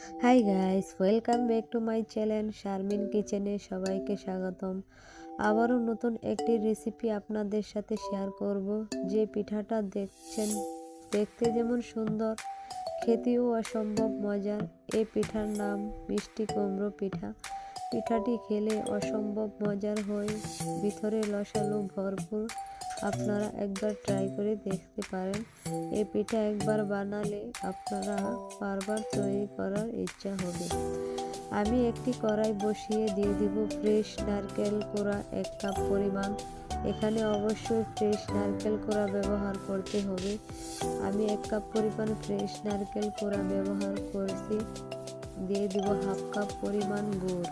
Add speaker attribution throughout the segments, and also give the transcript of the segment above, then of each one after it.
Speaker 1: Hi guys, welcome back to my channel Sharmin কিচেনে সবাইকে স্বাগতম। আবারও নতুন একটি রেসিপি আপনাদের সাথে শেয়ার করব। যে পিঠাটা দেখছেন দেখতে যেমন সুন্দর, খেতেও অসম্ভব মজার। এই পিঠার নাম মিষ্টি কুমড়ো পিঠা। পিঠাটি খেলে অসম্ভব মজার হয়, ভিতরে রসালো ভরপুর। আপনারা একবার ট্রাই করে দেখতে পারেন। এই পিঠা একবার বানালে আপনারা বারবার তৈরি করার ইচ্ছা হবে। আমি একটি কড়াই বসিয়ে দিয়ে দিব ফ্রেশ নারকেল কোড়া 1 কাপ পরিমাণ। এখানে অবশ্যই ফ্রেশ নারকেল কোড়া ব্যবহার করতে হবে। আমি 1 কাপ পরিমাণ ফ্রেশ নারকেল কোড়া ব্যবহার করছি। দিয়ে দিব 1/2 কাপ পরিমাণ গুড়।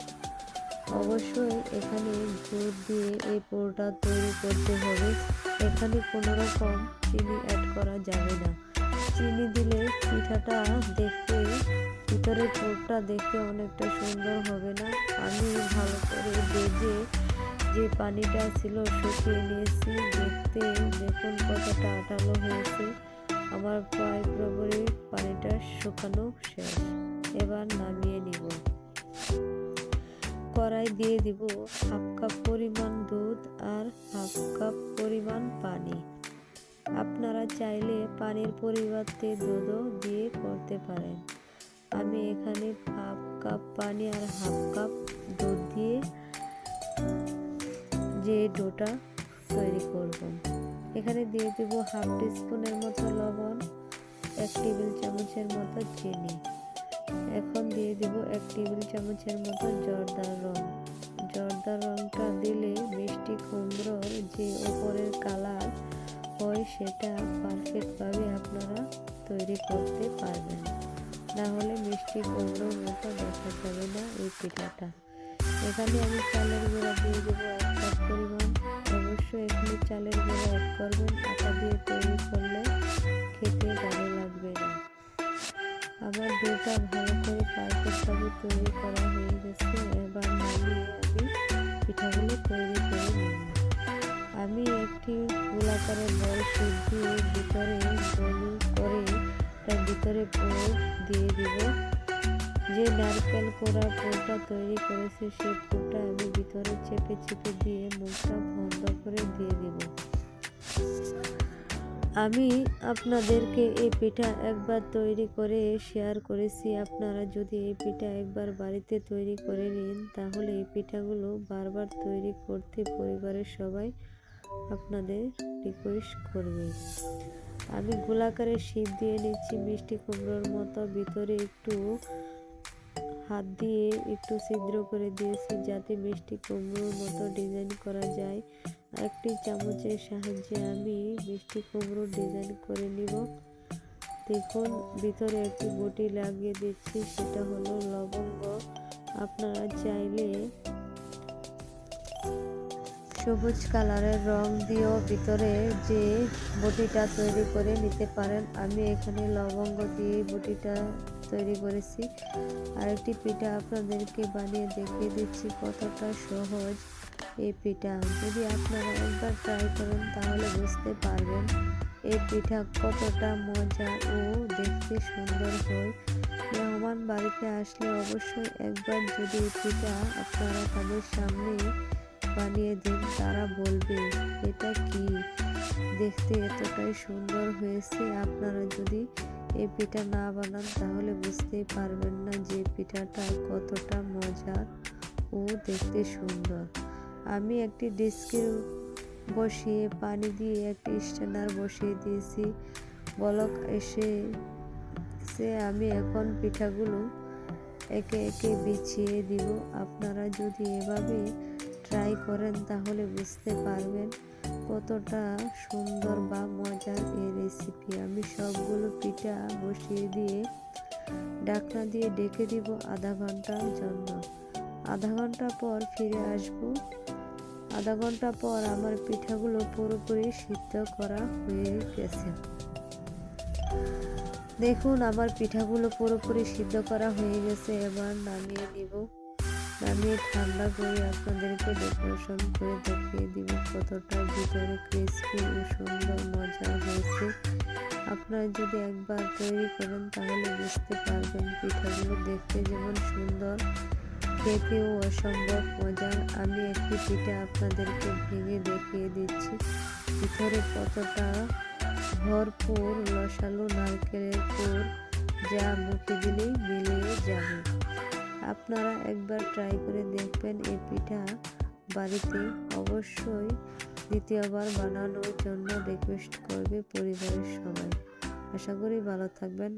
Speaker 1: অবশ্যই এখানে গুড় দিয়ে এই পুরটা তৈরি করতে হবে। এখানে কোনো রকম চিনি অ্যাড করা যাবে না। চিনি দিলে পিঠাটা দেখতে, ভিতরের পুরটা দেখতে অনেকটা সুন্দর হবে না। আমি ভালো করে ভেজে যে পানিটা ছিল শুকিয়ে নিয়েছি। দেখতে দেখুন কতটা আঠালো হয়েছে। আমার প্রায় পুরোপুরি পানিটা শুকানো শেষ। এবার নামিয়ে নিব। কড়াই দিয়ে দিব 1/2 কাপ পরিমাণ দুধ আর 1/2 কাপ পরিমাণ পানি। আপনারা চাইলে পানির পরিবর্তে দুধও দিয়ে করতে পারেন। আমি এখানে 1/2 কাপ পানি আর 1/2 কাপ দুধ দিয়ে যে ডোটা তৈরি করব। এখানে দিয়ে দেব 1/2 টিস্পুনের মতো লবণ, 1 টেবিল চামচের মতো চিনি। এখন দিয়ে দেব 1 টেবিল চামচের মতো জর্দার রং। জর্দার রংটা দিলে মিষ্টি কুমড়োর যে উপরের কালার হয় সেটা পারফেক্টভাবে আপনারা তৈরি করতে পারবেন। না হলে মিষ্টি কুমড়োর মতো দেখা যাবে না এই পিঠাটা। এখানে আমি চালের গুঁড়া দিয়ে দেবো 1 কাপ পরিমাণ। অবশ্যই এখানে চালের গুঁড়া অ্যাড করবেন। আটা দিয়ে তৈরি করলে খেতে ভালো লাগবে না। আমার ডোটা ভালো করে পারফেক্টভাবে তৈরি করা হয়ে গেছে। এবার নামিয়ে আমি পিঠাগুলো তৈরি করে নেব। আমি একটি গোলাকারের বল শেপ দিয়ে ভিতরে গোল করে তার ভিতরে পুর দিয়ে দিব। যে নারকেল কোড়া পুরটা তৈরি করেছে সেই পুরটা আমি ভিতরে চেপে চেপে দিয়ে মুখটা বন্ধ করে দিয়ে দিব। আমি আপনাদেরকে এই পিঠা একবার তৈরি করে শেয়ার করেছি। আপনারা যদি এই পিঠা একবার বাড়িতে তৈরি করে নিন তাহলে এই পিঠাগুলো বারবার তৈরি করতে পরিবারের সবাই আপনাদের রিকোয়েস্ট করবে। আমি গোলাকারের শেপ দিয়ে নিচ্ছি মিষ্টি কুমড়োর মতো। ভিতরে একটু হাত দিয়ে একটু ছিদ্র করে দিয়েছি যাতে মিষ্টি কুমড়োর মতো ডিজাইন করা যায়। একটি চামচের সাহায্যে আমি মিষ্টি কুমড়োর ডিজাইন করে নিব। দেখুন ভিতরে একটি বটি লাগিয়ে দিচ্ছি, সেটা হলো লবঙ্গ। আপনারা চাইলে সবুজ কালারের রং দিয়েও ভিতরে যে বটিটা তৈরি করে নিতে পারেন। আমি এখানে লবঙ্গ দিয়ে বটিটা তৈরি করেছি। আরেকটি পিঠা আপনাদেরকে বানিয়ে দেখিয়ে দিচ্ছি কতটা সহজ এই পিঠা। যদি আপনারা একবার ট্রাই করেন তাহলে বুঝতে পারবেন এই পিঠা কতটা মজা ও দেখতে সুন্দর হয়। মেহমান বাড়িতে আসলে অবশ্যই একবার যদি এই পিঠা আপনারা তাদের সামনে বানিয়ে দিন, তারা বলবে এটা কি, দেখতে এতটাই সুন্দর হয়েছে। আপনারা যদি এই পিঠা না বানান তাহলে বুঝতেই পারবেন না যে পিঠাটা কতটা মজার ও দেখতে সুন্দর। আমি একটি ডিস্কে বসিয়ে পানি দিয়ে একটি স্ট্যান্ডার বসিয়ে দিয়েছি। বলক এসে আমি এখন পিঠাগুলো একে একে বিছিয়ে দিব। আপনারা যদি এভাবে ট্রাই করেন তাহলে বুঝতে পারবেন কতটা সুন্দর বা মজার এই রেসিপি। আমি সবগুলো পিঠা বসিয়ে দিয়ে ঢাকনা দিয়ে ঢেকে দিব আধা ঘন্টার জন্য। আধা ঘন্টা পর ফিরে আসব। আধা ঘন্টা পর আমার পিঠাগুলো পুরোপুরি সিদ্ধ করা হয়ে গেছে। দেখুন আমার পিঠাগুলো পুরোপুরি সিদ্ধ করা হয়ে গেছে। এবার নামিয়ে নিব। নামিয়ে ঠান্ডা করে আপনাদেরকে ডেকোরেশন করে দেখিয়ে দিব কতটা ভিতরে ক্রিসপি ও সুন্দর মজা হয়েছে। আপনারা যদি একবার তৈরি করেন তাহলে বুঝতে পারবেন পিঠাগুলো দেখতে যেমন সুন্দর, খেতেও অসম্ভব মজার। আমি একটি পিঠা আপনাদেরকে ভেঙে দেখিয়ে দিচ্ছি ভিতরে কতটা ভরপুর রসালো নারকেলের পুর, যা মুখে দিলেই মিলিয়ে যাবে। আপনারা একবার ট্রাই করে দেখবেন এই পিঠা বাড়িতে। অবশ্যই দ্বিতীয়বার বানানোর জন্য রিকোয়েস্ট করবে পরিবারের সবাই। আশা করি ভালো থাকবেন।